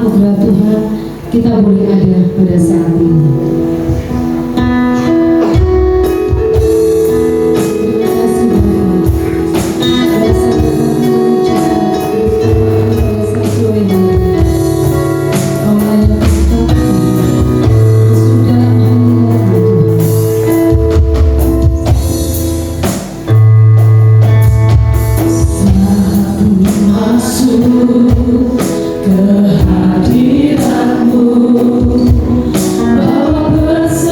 anugerah Tuhan kita boleh ada pada saat ini. Kehadiranmu bawa bersama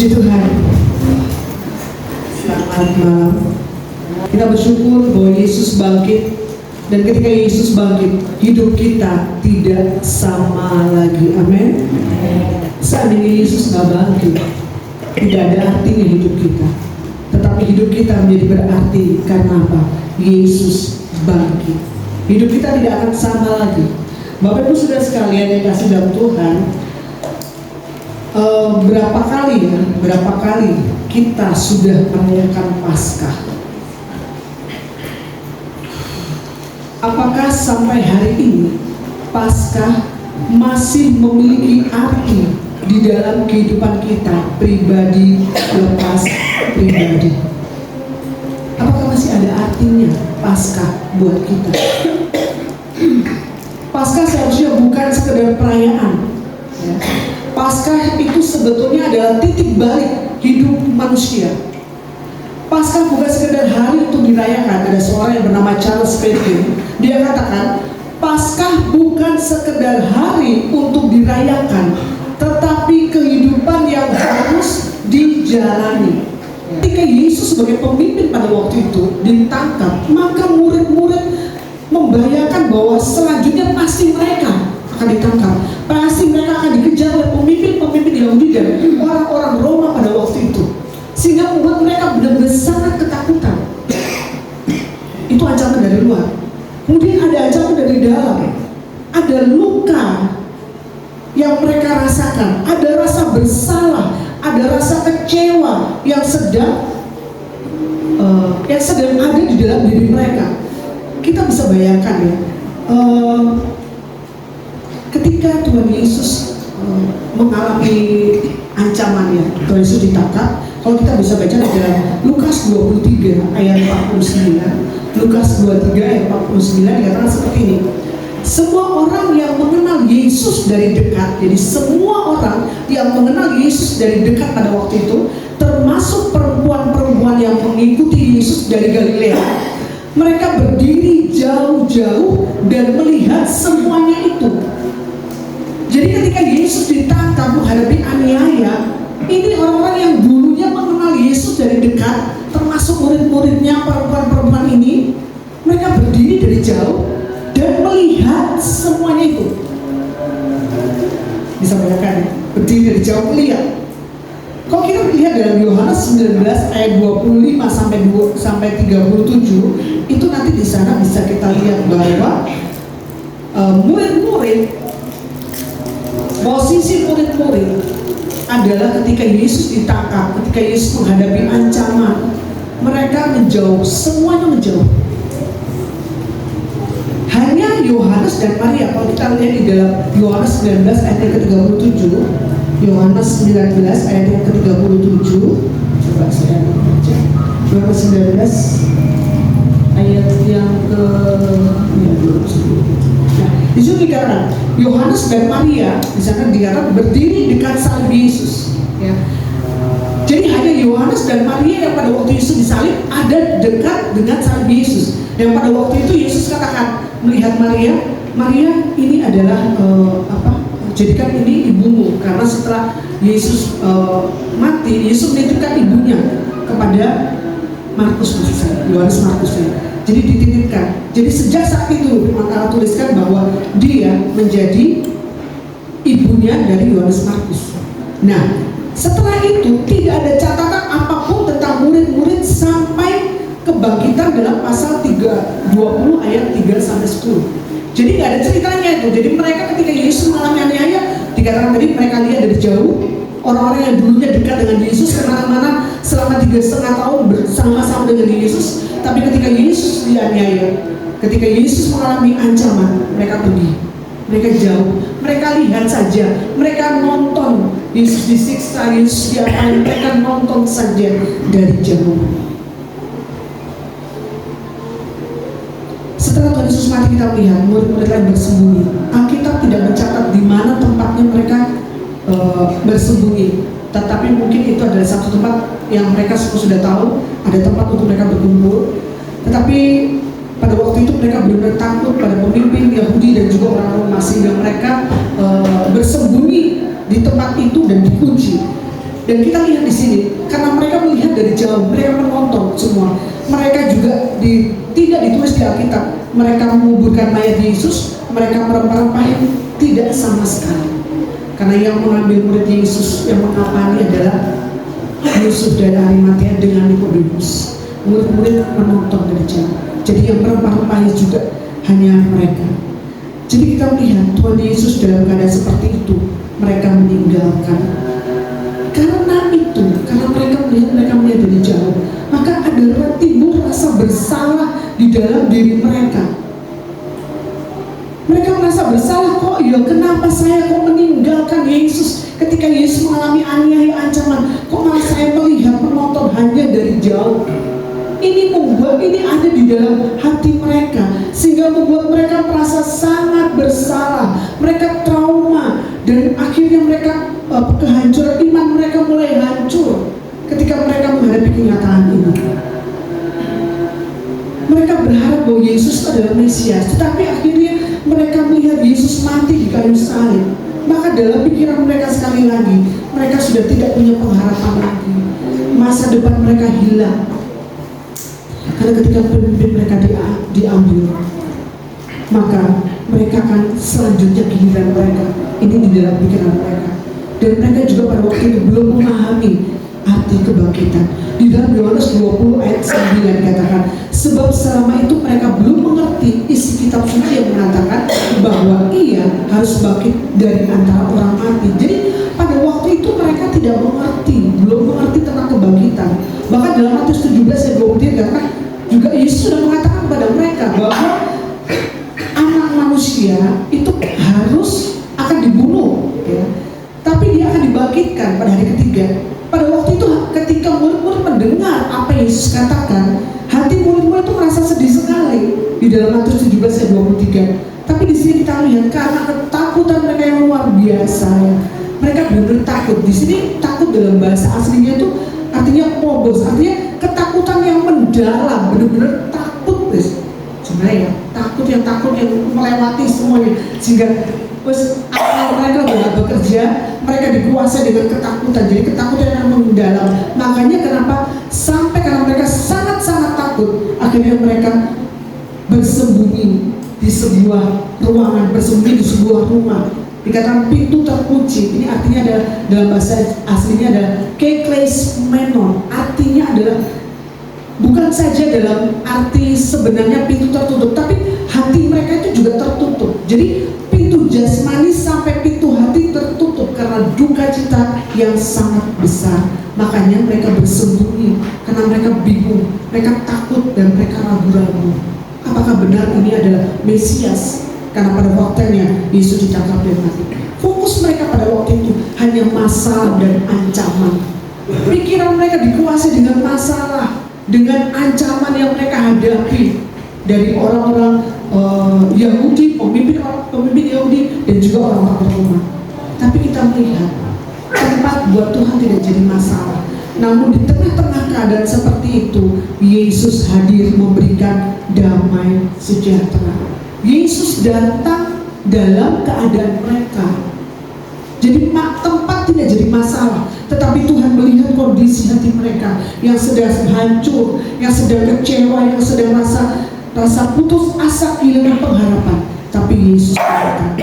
Puji Tuhan. Selamat malam. Kita bersyukur bahwa Yesus bangkit. Dan ketika Yesus bangkit, hidup kita tidak sama lagi. Amin. Seandainya Yesus nggak bangkit, tidak ada artinya hidup kita. Tetapi hidup kita menjadi berarti karena apa? Yesus bangkit. Hidup kita tidak akan sama lagi. Bapak Ibu Saudara sekalian yang kasih dalam Tuhan, berapa kali kita sudah merayakan Paskah? Apakah sampai hari ini Paskah masih memiliki arti di dalam kehidupan kita pribadi lepas pribadi? Apakah masih ada artinya Paskah buat kita? Paskah seharusnya bukan sekedar perayaan. Paskah itu sebetulnya adalah titik balik hidup manusia. Paskah bukan sekedar hari untuk dirayakan. Ada seorang yang bernama Charles Spurgeon. Dia katakan, Paskah bukan sekedar hari untuk dirayakan, tetapi kehidupan yang harus dijalani. Ketika Yesus sebagai pemimpin pada waktu itu ditangkap, maka murid-murid membayangkan bahwa selanjutnya pasti mereka akan ditangkap, pasti mereka akan dikejar oleh pemimpin-pemimpin Yahudi dan orang-orang Roma pada waktu itu, sehingga membuat mereka benar-benar sangat ketakutan. Itu ancaman dari luar. Kemudian ada ancaman dari dalam, ada luka yang mereka rasakan, ada rasa bersalah, ada rasa kecewa yang sedang ada di dalam diri mereka. Kita bisa bayangkan ya, ketika Tuhan Yesus mengalami ancamannya, Tuhan Yesus ditangkap. Kalau kita bisa baca di dalam Lukas 23 ayat 49, Lukas 23 ayat 49 dikatakan seperti ini. Semua orang yang mengenal Yesus dari dekat, jadi semua orang yang mengenal Yesus dari dekat pada waktu itu, termasuk perempuan-perempuan yang mengikuti Yesus dari Galilea, mereka berdiri jauh-jauh dan melihat semuanya itu. Jadi ketika Yesus ditangkap menghadapi aniaya, ini orang-orang yang dulunya mengenal Yesus dari dekat, termasuk murid-muridnya, perempuan-perempuan ini, mereka berdiri dari jauh dan melihat semuanya itu. Bisa bayangkan, berdiri dari jauh melihat. Kalau kita lihat dalam Yohanes 19 ayat 25 sampai 37, itu nanti di sana bisa kita lihat bahwa posisi murid-murid adalah ketika Yesus ditangkap, ketika Yesus menghadapi ancaman, mereka menjauh, semuanya menjauh. Hanya Yohanes dan Maria, kalau kita lihat di dalam Yohanes 19 ayat yang ke-37, Yohanes 19 ayat yang ke-37, coba saya baca. Yohanes 19 ayat yang nah, di situ dikatakan Yohanes dan Maria di sana dikatakan berdiri dekat salib Yesus. Ya. Jadi hanya Yohanes dan Maria yang pada waktu Yesus disalib ada dekat dengan salib Yesus. Dan pada waktu itu Yesus katakan melihat Maria, ini adalah jadikan ini ibumu, karena setelah Yesus mati, Yesus menitipkan ibunya kepada Yohanes Markus. Jadi dititipkan. Jadi sejak saat itu firman Allah tuliskan bahwa dia menjadi ibunya dari Yohanes Markus. Nah, setelah itu tidak ada catatan apapun tentang murid-murid sampai kebangkitan dalam pasal 20 ayat 3 sampai 10. Jadi nggak ada ceritanya itu. Jadi mereka ketika Yesus mengalami aniaya, dikatakan tadi mereka lihat dari jauh. Orang-orang yang dulunya dekat dengan Yesus kemana-mana selama 3,5 tahun bersama-sama dengan Yesus. Tapi ketika Yesus dianiaya, ketika Yesus mengalami ancaman, mereka pergi, mereka jauh, mereka lihat saja, mereka nonton Yesus disiksa, Yesus diapain, mereka nonton saja dari jauh. Setelah Tuhan Yesus mati, kita melihat murid-murid lain bersembunyi. Alkitab tidak mencatat di mana tempatnya mereka bersembunyi, tetapi mungkin itu adalah satu tempat yang mereka sudah tahu, ada tempat untuk mereka berkumpul. Tetapi pada waktu itu mereka benar-benar takut pada pemimpin Yahudi dan juga orang-orang Roma, sehingga mereka bersembunyi di tempat itu dan dikunci. Dan kita lihat di sini, karena mereka melihat dari jauh, mereka menonton semua. Mereka juga tidak ditulis di Alkitab. Mereka menguburkan mayat Yesus, mereka merempah-rempahin, tidak sama sekali. Karena yang mengambil murid Yesus, yang mengapani adalah Yusuf dari Arimatea dengan Nikodemus. Murid-murid menonton dari jauh. Jadi yang merempah-rempahin juga hanya mereka. Jadi kita melihat Tuhan Yesus dalam keadaan seperti itu, mereka meninggalkan. Karena mereka melihat dari jauh, maka ada timbul rasa bersalah di dalam diri mereka. Mereka merasa bersalah, kenapa saya meninggalkan Yesus ketika Yesus mengalami aniaya, ancaman, kok malah saya melihat menonton hanya dari jauh. Ini ada di dalam hati mereka, sehingga membuat mereka merasa sangat bersalah. Mereka trauma, dan akhirnya mereka kehancuran iman mereka mulai hancur ketika mereka menghadapi kenyataan ini. Mereka berharap bahwa Yesus adalah Mesias, tetapi akhirnya mereka melihat Yesus mati di kayu salib. Maka dalam pikiran mereka sekali lagi, mereka sudah tidak punya pengharapan lagi. Masa depan mereka hilang. Karena ketika pemimpin mereka diambil, maka mereka akan selanjutnya giliran mereka. Ini di dalam pikiran mereka. Dan mereka juga pada waktu itu belum memahami arti kebangkitan. Di dalam Yohanes 20 ayat 9 dikatakan, sebab selama itu mereka belum mengerti isi kitab suci yang mengatakan bahwa ia harus bangkit dari antara orang mati. Jadi pada waktu itu mereka tidak mengerti, belum mengerti tentang kebangkitan. Bahkan dalam Matius 17 ayat 23 dikatakan juga Yesus sudah mengatakan kepada mereka bahwa anak manusia itu harus akan dibunuh, ya. Tapi dia akan dibangkitkan pada hari ketiga. Pada waktu itu ketika murid-murid mendengar apa yang Yesus katakan, hati murid-murid itu merasa sedih sekali di dalam Matius 17 ayat 23. Tapi di sini kita lihat karena ketakutan mereka yang luar biasa, ya. Mereka benar-benar takut. Di sini takut dalam bahasa aslinya itu artinya phobos, artinya ketakutan yang mendalam, benar-benar takut, guys. Sebenarnya ya, takut yang melewati semuanya, sehingga akal mereka sudah bekerja, mereka dikuasai dengan ketakutan. Jadi ketakutan yang mendalam. Makanya karena mereka sangat-sangat takut, akhirnya mereka bersembunyi di sebuah ruangan, bersembunyi di sebuah rumah. Dikatakan pintu terkunci. Ini artinya ada dalam bahasa aslinya ada kekleismenon. Artinya adalah bukan saja dalam arti sebenarnya pintu tertutup, tapi hati mereka itu juga tertutup. Jadi pintu jasmani sampai pintu hati tertutup karena duka cita yang sangat besar. Makanya mereka bersembunyi karena mereka bingung, mereka takut dan mereka ragu-ragu. Apakah benar ini adalah Mesias? Karena pada waktunya Yesus ditangkap dan mati. Fokus mereka pada waktu itu hanya masalah dan ancaman. Pikiran mereka dikuasai dengan masalah, dengan ancaman yang mereka hadapi dari orang-orang Yahudi, pemimpin Yahudi, dan juga orang-orang Roma. Tapi kita melihat tempat buat Tuhan tidak jadi masalah. Namun di tengah-tengah keadaan seperti itu, Yesus hadir memberikan damai sejahtera. Yesus datang dalam keadaan mereka. Jadi tempat tidak jadi masalah, tetapi Tuhan melihat kondisi hati mereka yang sedang hancur, yang sedang kecewa, yang sedang rasa putus asa, kehilangan pengharapan. Tapi Yesus datang,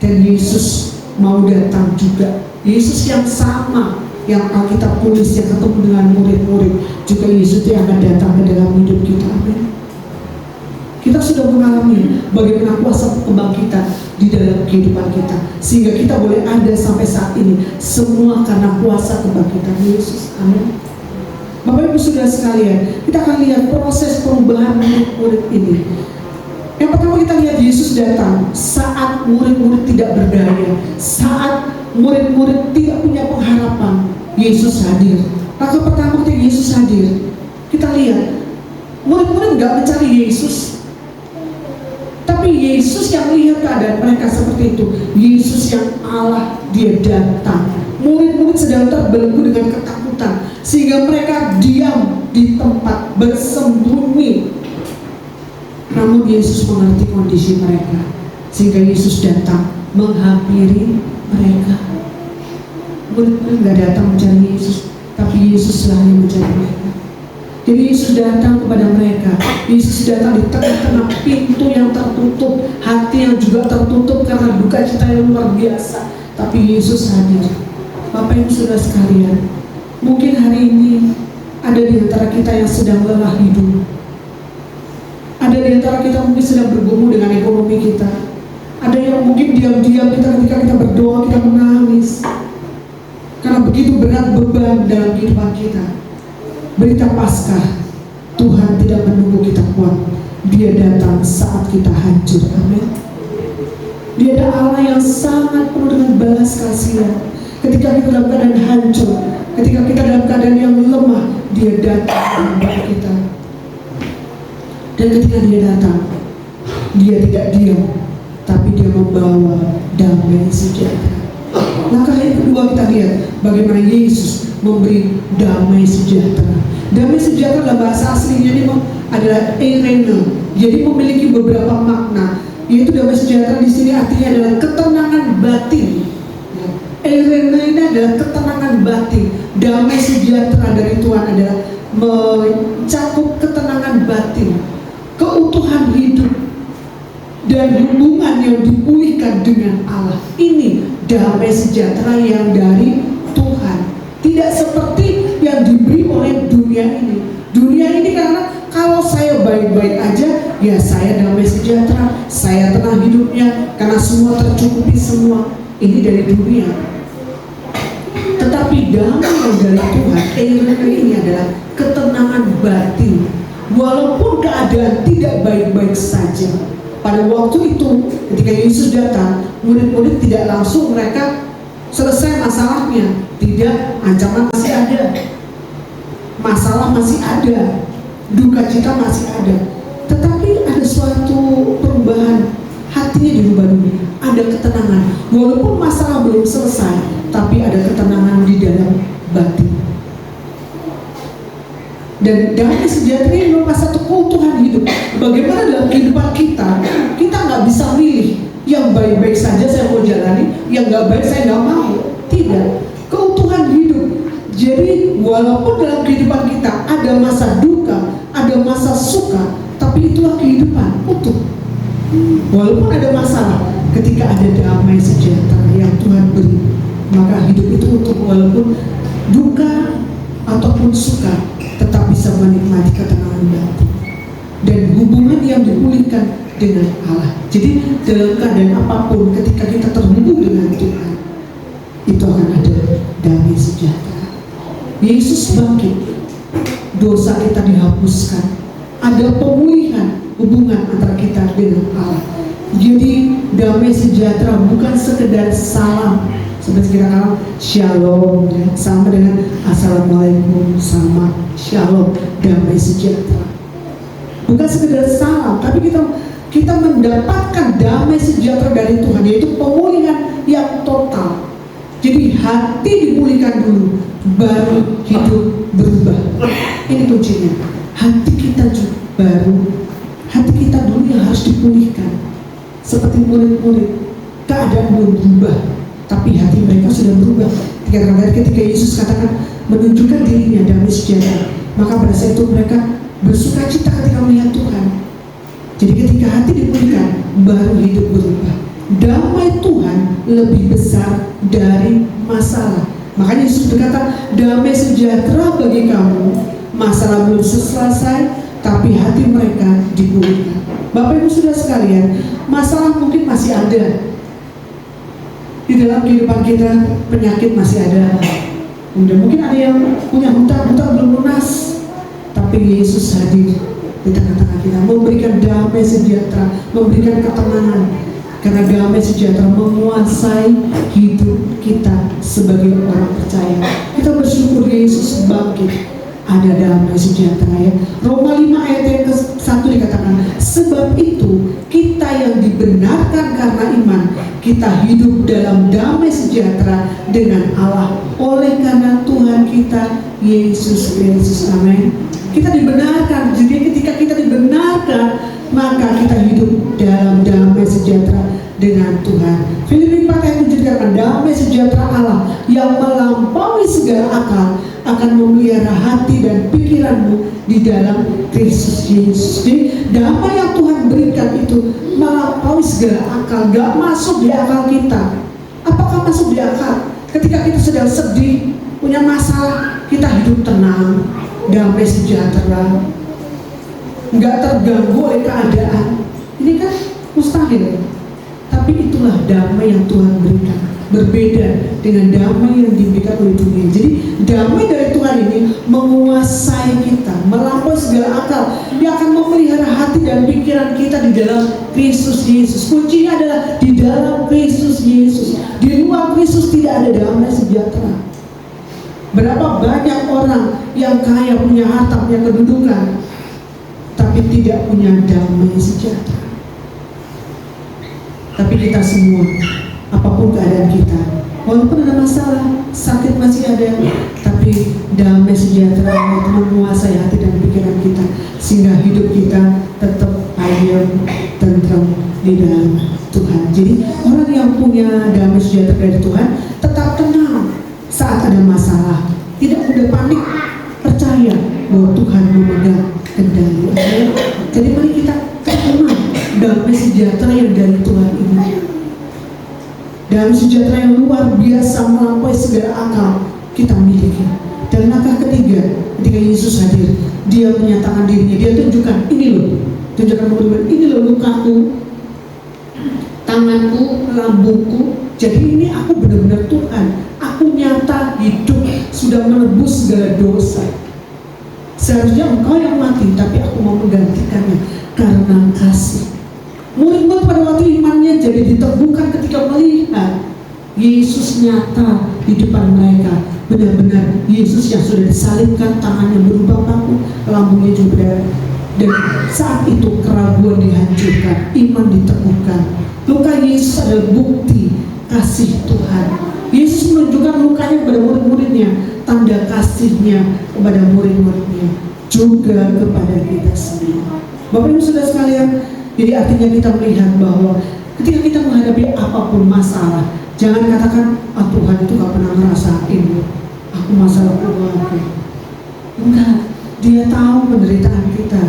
dan Yesus mau datang juga. Yesus yang sama yang Alkitab tulis, yang ketemu dengan murid-murid, juga Yesus yang akan datang ke dalam hidup kita. Amin. Kita sudah mengalami bagaimana kuasa kebangkitan di dalam kehidupan kita, sehingga kita boleh ada sampai saat ini, semua karena kuasa kebangkitan Yesus. Amin. Bapak Ibu Saudara sekalian, kita akan lihat proses perubahan murid-murid ini. Yang pertama kita lihat Yesus datang saat murid-murid tidak berdaya, saat murid-murid tidak punya pengharapan. Yesus hadir. Maka pertama ketika Yesus hadir, kita lihat murid-murid nggak mencari Yesus, tapi Yesus yang melihat keadaan mereka seperti itu. Yesus yang Allah, dia datang. Murid-murid sedang terbelenggu dengan ketakutan, sehingga mereka diam di tempat, bersembunyi. Namun Yesus mengerti kondisi mereka, sehingga Yesus datang menghampiri mereka. murid-murid nggak datang mencari Yesus, tapi Yesuslah yang mencari mereka. Jadi Yesus datang kepada mereka. Yesus datang di tengah-tengah pintu yang tertutup, hati yang juga tertutup karena duka cita yang luar biasa. Tapi Yesus hadir. Bapak Ibu Saudara sekalian, mungkin hari ini ada di antara kita yang sedang lelah hidup. Ada di antara kita mungkin sedang bergumul dengan ekonomi kita. Ada yang mungkin diam-diam kita ketika kita berdoa kita menangis karena begitu berat beban dalam kehidupan kita. Berita Paskah, Tuhan tidak menunggu kita kuat, Dia datang saat kita hancur. Amin. Dia ada Allah yang sangat penuh dengan balas kasihan. Ketika kita dalam keadaan hancur, ketika kita dalam keadaan yang lemah, Dia datang kepada kita. Dan ketika Dia datang, Dia tidak diam, tapi Dia membawa damai sejahtera. Langkah yang kedua kita lihat bagaimana Yesus memberi damai sejahtera. Damai sejahtera dalam bahasa aslinya ini adalah eirene, jadi memiliki beberapa makna. Yaitu damai sejahtera di sini artinya adalah ketenangan batin. Eirene ini adalah ketenangan batin. Damai sejahtera dari Tuhan adalah mencakup ketenangan batin, keutuhan hidup, dan hubungan yang dipulihkan dengan Allah. Ini damai sejahtera yang dari Tuhan. Tidak seperti yang diberi oleh dunia ini. Dunia ini karena kalau saya baik-baik aja, ya saya damai sejahtera, saya tenang hidupnya karena semua tercukupi semua. Ini dari dunia. Tetapi damai yang dari Tuhan, ini adalah ketenangan batin. Walaupun keadaan tidak baik-baik saja. Pada waktu itu ketika Yesus datang, murid-murid tidak langsung mereka selesai masalahnya. Tidak, ancaman masih ada, masalah masih ada, duka cita masih ada. Tetapi ada suatu perubahan, hatinya dirubah dulu. Ada ketenangan, walaupun masalah belum selesai, tapi ada ketenangan di dalam batin. Dan damai sejahtera ini merupakan satu keutuhan hidup. Bagaimana dalam kehidupan kita, kita nggak bisa milih yang baik-baik saja saya mau jalani, yang nggak baik saya nggak mau. Tidak, keutuhan hidup. Jadi walaupun dalam kehidupan kita ada masa duka, ada masa suka, tapi itulah kehidupan utuh. Walaupun ada masalah, ketika ada damai sejahtera yang Tuhan beri, maka hidup itu utuh. Walaupun duka ataupun suka, tetap bisa menikmati ketenangan batin dan hubungan yang dipulihkan dengan Allah. Jadi dalam keadaan apapun, ketika kita terhubung dengan Tuhan, itu akan ada damai sejahtera. Yesus bangkit, dosa kita dihapuskan, ada pemulihan hubungan antara kita dengan Allah. Jadi damai sejahtera bukan sekedar salam seperti kita katakan shalom, ya, sama dengan assalamualaikum, sama shalom, damai sejahtera. Bukan sekedar salam, tapi kita mendapatkan damai sejahtera dari Tuhan, yaitu pemulihan yang total. Jadi hati dipulihkan dulu, baru hidup berubah. Ini kuncinya. Hati kita juga baru, hati kita dulu yang harus dipulihkan. Seperti murid-murid, keadaan belum berubah, tapi hati mereka sudah berubah. Ketika Yesus katakan menunjukkan dirinya damai sejahtera, maka pada saat itu mereka bersuka cita ketika melihat Tuhan. Jadi ketika hati dipulihkan, baru hidup berubah. Damai Tuhan lebih besar dari masalah. Makanya Yesus berkata, damai sejahtera bagi kamu, masalah belum selesai, tapi hati mereka dipulihkan. Bapak Ibu Saudara sekalian, masalah mungkin masih ada di dalam kehidupan kita, penyakit masih ada. Mungkin ada yang punya hutang belum lunas, tapi Yesus hadir di tengah-tengah kita, memberikan damai sejahtera, memberikan ketenangan. Karena damai sejahtera menguasai hidup kita sebagai orang percaya. Kita bersyukur Yesus bangkit, ada damai sejahtera, ya. Roma 5 ayat yang ke-1 dikatakan, sebab itu kita yang dibenarkan karena iman, kita hidup dalam damai sejahtera dengan Allah oleh karena Tuhan kita Yesus Kristus. Amin. Kita dibenarkan. Jadi ketika kita dibenarkan, maka kita hidup dalam damai sejahtera dengan Tuhan. Filipi 4 ayat 7 dikatakan, damai sejahtera Allah yang melampaui segala akal akan memelihara hati dan pikiranmu di dalam Kristus Yesus. Jadi damai yang Tuhan berikan itu melampaui segala akal, gak masuk di akal kita. Apakah masuk di akal? Ketika kita sedang sedih, punya masalah, kita hidup tenang, damai sejahtera, nggak terganggu oleh keadaan. Ini kan mustahil. Tapi itulah damai yang Tuhan berikan, berbeda dengan damai yang diberikan oleh dunia. Jadi damai dari Tuhan ini menguasai kita, melampaui segala akal. Dia akan memelihara hati dan pikiran kita di dalam Kristus Yesus. Kuncinya adalah di dalam Kristus Yesus. Di luar Kristus tidak ada damai sejahtera. Berapa banyak orang yang kaya, punya harta, punya kedudukan, tapi tidak punya damai sejahtera. Tapi kita semua, apapun keadaan kita, walaupun ada masalah, sakit masih ada, tapi damai sejahtera itu menguasai hati dan pikiran kita, sehingga hidup kita tetap ayem, tenteram di dalam Tuhan. Jadi orang yang punya damai sejahtera dari Tuhan tetap tenang saat ada masalah, tidak mudah panik, percaya bahwa Tuhan memegang kendali. Jadi mari kita tenang, damai sejahtera yang dari Tuhan ini, damai sejahtera yang luar biasa melampaui segala akal kita miliki. Dan langkah ketiga, ketika Yesus hadir, dia menyatakan dirinya, dia tunjukkan, ini loh, tunjukkan teman-teman, ini loh lukaku, tanganku, lambungku. Jadi ini aku benar-benar Tuhan, aku nyata hidup, sudah menebus segala dosa. Seharusnya engkau yang mati, tapi aku mau menggantikannya karena kasih. Murid-murid pada waktu imannya jadi diteguhkan ketika melihat Yesus nyata di depan mereka. Benar-benar Yesus yang sudah disalibkan, tangannya berubah paku, lambungnya juga. Dan saat itu keraguan dihancurkan, iman diteguhkan. Luka Yesus adalah bukti kasih Tuhan. Yesus menunjukkan lukanya kepada murid-muridnya, tanda kasihnya kepada murid-muridnya, juga kepada kita semua. Bapak Ibu Saudara sekalian, jadi artinya kita melihat bahwa ketika kita menghadapi apapun masalah, jangan katakan, Tuhan itu gak pernah ngerasain aku masalah keluarga. Enggak, dia tahu penderitaan kita,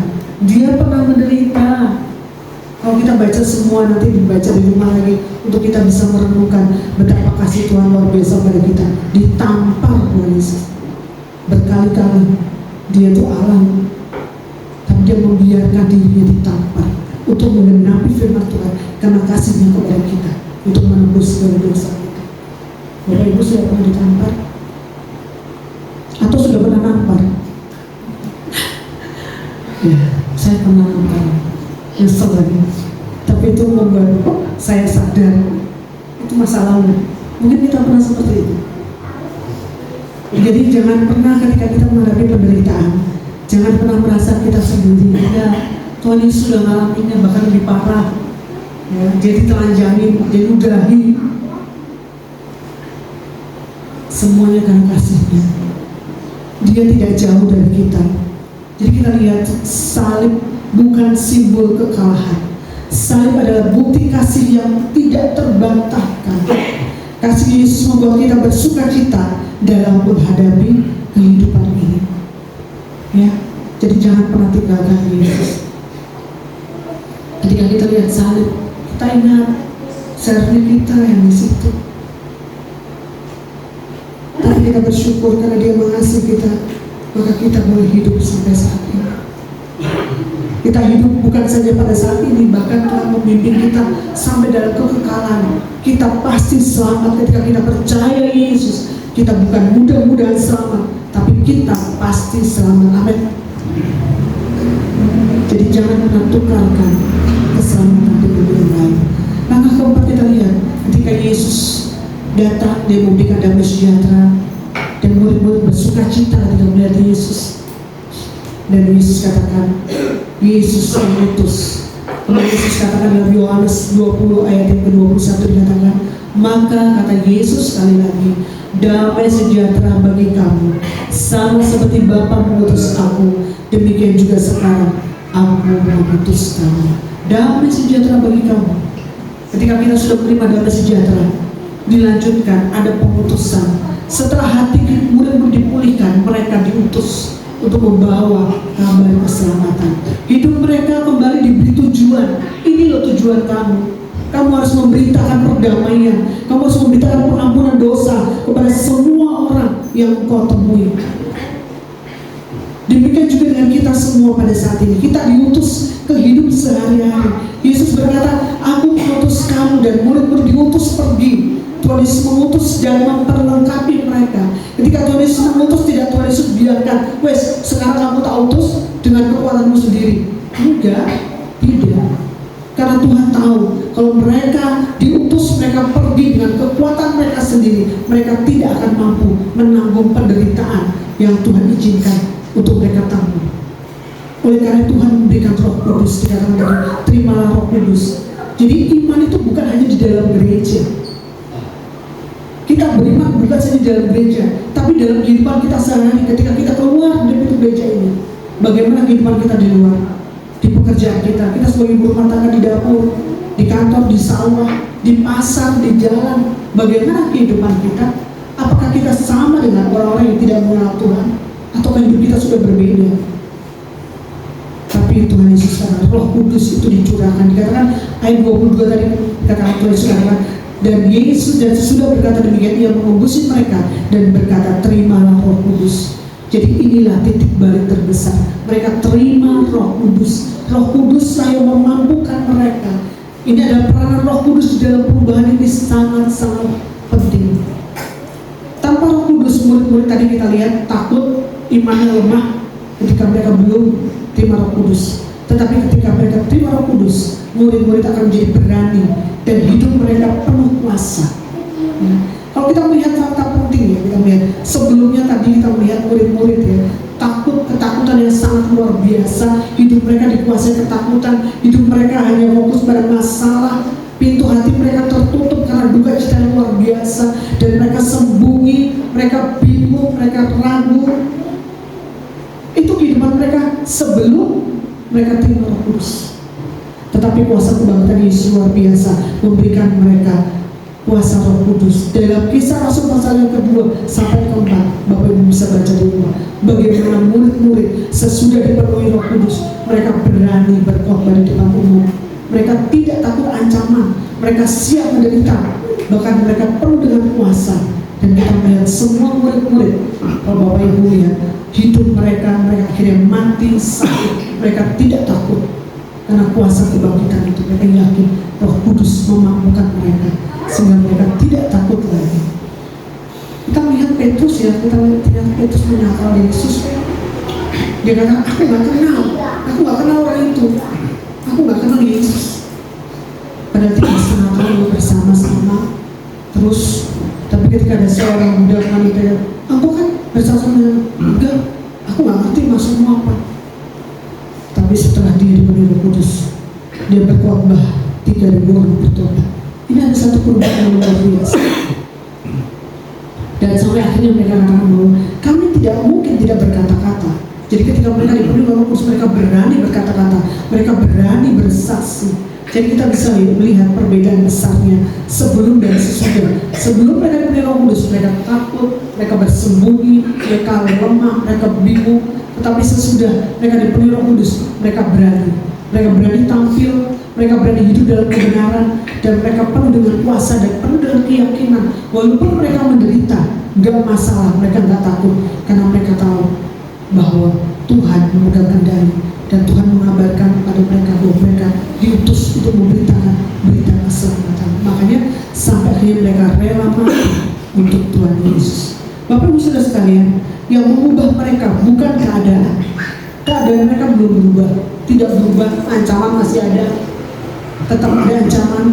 dia pernah menderita. Kalau kita baca semua, nanti dibaca di rumah lagi, untuk kita bisa merenungkan betapa kasih Tuhan luar biasa pada kita. Ditampar Tuhan Yesus berkali-kali. Dia itu Allah, tapi dia membiarkan dirinya ditampar untuk menggenapi firman Tuhan, karena kasihnya kepada kita, untuk menebus segala dosa kita. Bapak Ibu sudah pernah ditampar? Atau sudah pernah nampar? Ya, saya pernah nampar. Nyesel lagi. Tapi itu membuat saya sadar itu masa lalu. Mungkin kita pernah seperti itu. Jadi jangan pernah ketika kita menghadapi penderitaan, jangan pernah merasa kita sendiri. Ya, Tuhan Yesus sudah ngalaminnya bahkan lebih parah. Ya, jadi telanjangin, jadi udahi. Semuanya karena kasihnya. Dia tidak jauh dari kita. Jadi kita lihat salib bukan simbol kekalahan. Salib adalah bukti kasih yang tidak terbantahkan. Kasih Yesus membuat kita bersukacita dalam menghadapi kehidupan ini. Ya, jadi jangan pernah tinggalkan Yesus. Ketika kita lihat salib, kita ingat seharusnya kita yang di situ. Tapi kita bersyukur karena Dia mengasihi kita, maka kita boleh hidup sampai saat ini. Kita hidup bukan saja pada saat ini, bahkan Tuhan memimpin kita sampai dalam kekekalan. Kita pasti selamat ketika kita percaya Yesus. Kita bukan mudah-mudahan selamat, tapi kita pasti selamat. Amin. Jadi jangan pernah tukarkan keselamatan dengan yang lain. Langkah keempat kita lihat, ketika Yesus datang, Dia memberikan damai sejahtera, dan murid-murid bersukacita ketika melihat Yesus. Dan Yesus katakan, Yesus mengutus. Kalau Yesus katakan dalam Yohanes 20 ayat yang ke-21 dikatakan, maka kata Yesus sekali lagi, damai sejahtera bagi kamu, sama seperti Bapa mengutus aku, demikian juga sekarang aku mengutus kamu. Damai sejahtera bagi kamu. Ketika kita sudah menerima damai sejahtera, dilanjutkan ada pengutusan. Setelah hati murid-murid dipulihkan, mereka diutus untuk membawa kabar keselamatan. Hidup mereka kembali diberi tujuan. Ini loh tujuan kamu. Kamu harus memberitakan perdamaian. Kamu harus memberitakan pengampunan dosa kepada semua orang yang kau temui. Demikian juga dengan kita semua pada saat ini. Kita diutus ke hidup sehari-hari. Yesus berkata, aku mengutus kamu, dan murid-murid diutus pergi. Tuhan Yesus mengutus dan memperlengkapi mereka. Ketika Tuhan Yesus mengutus, tidak Tuhan Yesus biarkan, wes sekarang kamu tak utus dengan kekuatanmu sendiri. Enggak, tidak. Karena Tuhan tahu kalau mereka diutus, mereka pergi dengan kekuatan mereka sendiri, mereka tidak akan mampu menanggung penderitaan yang Tuhan izinkan untuk mereka tanggung. Oleh karena Tuhan memberikan Roh Kudus, dikatakan tadi, terimalah Roh Kudus. Jadi iman itu bukan hanya di dalam gereja. Kita beriman bukan saja di dalam gereja, tapi dalam kehidupan kita sehari-hari. Ketika kita keluar dari pintu gereja ini, bagaimana kehidupan kita di luar, di pekerjaan kita sebagai ibu rumah tangga, di dapur, di kantor, di sawah, di pasar, di jalan, bagaimana kehidupan kita? Apakah kita sama dengan orang-orang yang tidak mengenal Tuhan, ataukah hidup kita sudah berbeda? Tapi Tuhan Yesus katakan, Roh Kudus itu dicurahkan. Dikatakan ayat 22 tadi, katakan Tuhan Yesus katakan, dan Yesus dan sesudah berkata demikian, ia mengubusi mereka dan berkata, terimalah Roh Kudus. Jadi inilah titik balik terbesar. Mereka terima Roh Kudus. Roh Kuduslah yang memampukan mereka. Ini adalah peranan Roh Kudus di dalam perubahan ini sangat-sangat penting. Tanpa Roh Kudus, murid-murid tadi kita lihat takut, imannya lemah ketika mereka belum terima Roh Kudus. Tetapi ketika mereka terima Roh Kudus, murid-murid akan menjadi berani dan hidup mereka penuh kuasa. Ya. Kalau kita melihat fakta penting ya, kita melihat sebelumnya tadi kita melihat murid-murid ya, ketakutan yang sangat luar biasa. Hidup mereka dikuasai ketakutan. Hidup mereka hanya fokus pada masalah. Pintu hati mereka tertutup karena duka cita yang luar biasa, dan mereka sembunyi, mereka bingung, mereka ragu. Itu kehidupan mereka sebelum mereka terima Roh Kudus. Tetapi kuasa kebangkitan Yesus luar biasa memberikan mereka kuasa Roh Kudus. Dalam Kisah Rasul pasal yang kedua sampai keempat, Bapak Ibu bisa baca di rumah, bagaimana murid-murid sesudah dipenuhi Roh Kudus, mereka berani berkhotbah di depan umum. Mereka tidak takut ancaman, mereka siap menderita, bahkan mereka penuh dengan kuasa. Dan kita melihat semua murid-murid, kalau Bapak Ibu lihat hidup mereka akhirnya mati sakit. Mereka tidak takut karena kuasa kebangkitan itu. Mereka yakin Roh Kudus memampukan mereka sehingga mereka tidak takut lagi. Kita melihat Petrus ya, kita lihat Petrus menyangkal Yesus. Dia kata, aku gak kenal orang itu, aku gak kenal Yesus. Padahal 3,5 tahun bersama-sama terus. Tapi ketika ada seorang budak wanita yang, engkau kan bersama dengan, enggak, aku gak ngerti maksudmu apa. Tapi setelah dia dipenuhi Roh Kudus, dia berkhotbah, 3.000 orang bertobat. Ini ada satu perubahan yang luar biasa. Dan sampai akhirnya mereka katakan bahwa kami tidak mungkin tidak berkata-kata. Jadi ketika mereka dipenuhi Roh Kudus, mereka berani berkata-kata, mereka berani bersaksi. Jadi kita bisa melihat perbedaan besarnya sebelum dan sesudah. Sebelum mereka dipenuhi Roh Kudus, mereka takut, mereka bersembunyi, mereka lemah, mereka bingung. Tetapi sesudah mereka dipenuhi Roh Kudus, mereka berani tampil, mereka berani hidup dalam kebenaran, dan mereka penuh dengan kuasa dan penuh dengan keyakinan. Walaupun mereka menderita, nggak masalah, mereka nggak takut, karena mereka tahu bahwa Tuhan memegang kendali dan Tuhan mengabarkan kepada mereka bahwa mereka diutus untuk memberitakan berita keselamatan. Makanya sampai akhirnya mereka rela mati untuk Tuhan Yesus. Bapak Ibu Saudara sekalian, yang mengubah mereka bukan keadaan mereka belum berubah, tidak berubah, ancaman masih ada, tetap ada ancaman.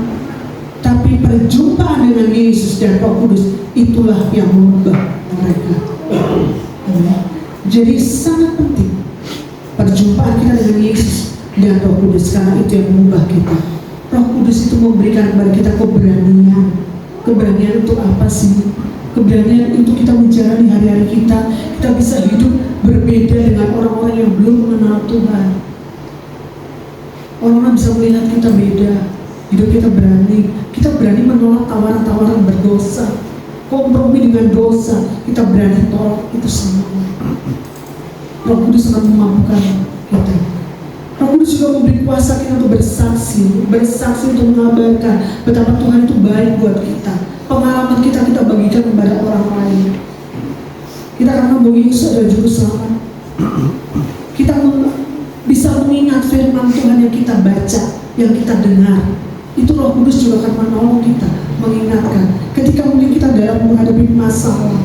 Tapi perjumpaan dengan Yesus dan Roh Kudus itulah yang mengubah mereka. Jadi sangat penting perjumpaan kita dengan Yesus dan Roh Kudus, karena itu yang mengubah kita. Roh Kudus itu memberikan kepada kita keberanian. Keberanian untuk apa sih? Keberanian untuk kita menjalani hari-hari kita. Kita bisa hidup berbeda dengan orang-orang yang belum mengenal Tuhan. Orang-orang bisa melihat kita beda. Hidup kita berani menolak tawaran-tawaran berdosa, kompromi dengan dosa, kita berani tolak itu semua. Roh Kudus akan memampukan kita. Roh Kudus juga memberi kuasa kita untuk bersaksi untuk mengabarkan betapa Tuhan itu baik buat kita. Pengalaman kita bagikan kepada orang lain. Kita akan bahwa Yesus adalah juru selamat. Kita bisa mengingat firman Tuhan yang kita baca, yang kita dengar. Itu Roh Kudus juga akan menolong kita, mengingatkan. Ketika mungkin kita dalam menghadapi masalah,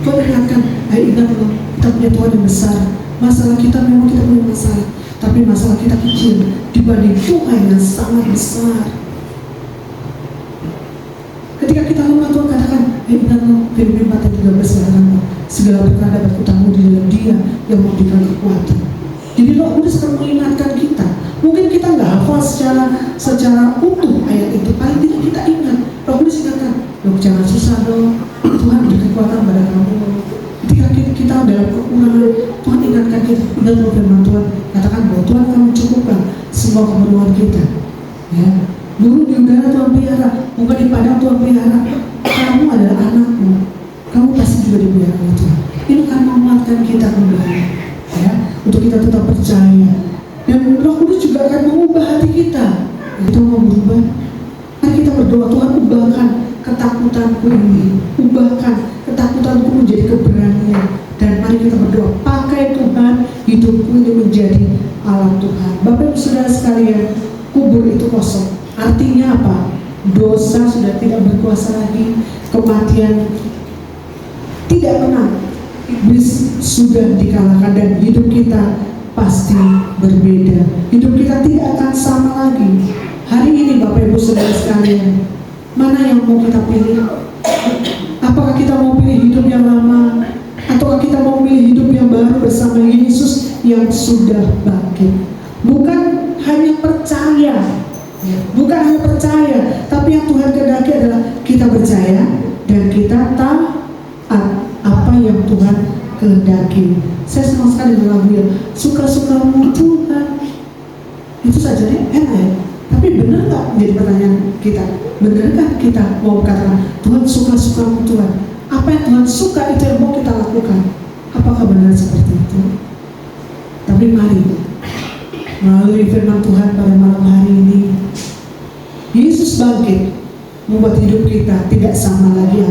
Tuhan ingatkan, ayo ingat loh, kita punya Tuhan yang besar. Masalah kita memang kita punya masalah, tapi masalah kita kecil dibanding Tuhan yang sangat besar. Ketika kita lemah, Tuhan katakan, ingat loh, Filipi 4:13 katakan, segala berkat dapat kutamu di dalam Dia yang memberikan kekuatan. Jadi Roh Kudus akan mengingatkan kita. Mungkin kita nggak hafal secara utuh ayat itu, paling tidak kita ingat. Roh Kudus ingatkan, loh jangan susah dong, Tuhan beri kekuatan pada kamu. Ketika kita dalam kekurangan, Tuhan ingatkan kita, ingat loh firman Tuhan, katakan bahwa Tuhan akan mencukupkan semua keperluan kita. Ya, burung di udara Tuhan pelihara, bukan di padang Tuhan pelihara. Kamu adalah anakmu, kamu pasti juga dipelihara Tuhan. Ini akan menguatkan kita kembali, ya, untuk kita tetap percaya. Dan Roh Kudus juga akan mengubah hati kita. Kita mau berubah, mari kita berdoa, Tuhan ubahkan ketakutanku ini, ubahkan ketakutanku menjadi keberanian. Dan mari kita berdoa, pakai Tuhan hidupku ini menjadi alat Tuhan. Bapak Ibu Saudara sekalian, kubur itu kosong. Artinya apa? Dosa sudah tidak berkuasa lagi, kematian tidak menang, iblis sudah dikalahkan, dan hidup kita pasti berbeda. Hidup kita tidak akan sama lagi. Hari ini Bapak Ibu Saudara sekalian, mana yang mau kita pilih? Apakah kita mau pilih hidup yang lama, ataukah kita mau pilih hidup yang baru bersama Yesus yang sudah bangkit? Bukan hanya percaya, tapi yang Tuhan kehendaki adalah kita percaya dan kita taat apa yang Tuhan kehendaki. Saya senang sekali dengan lagu yang suka-sukamu Tuhan. Itu saja enak ya. Tapi benar nggak menjadi pertanyaan kita? Benarkah kita mau katakan Tuhan suka-sukamu Tuhan? Apa yang Tuhan suka itu yang mau kita lakukan? Apakah benar seperti itu? Tapi mari melalui firman Tuhan pada malam hari ini, Yesus bangkit membuat hidup kita tidak sama lagi.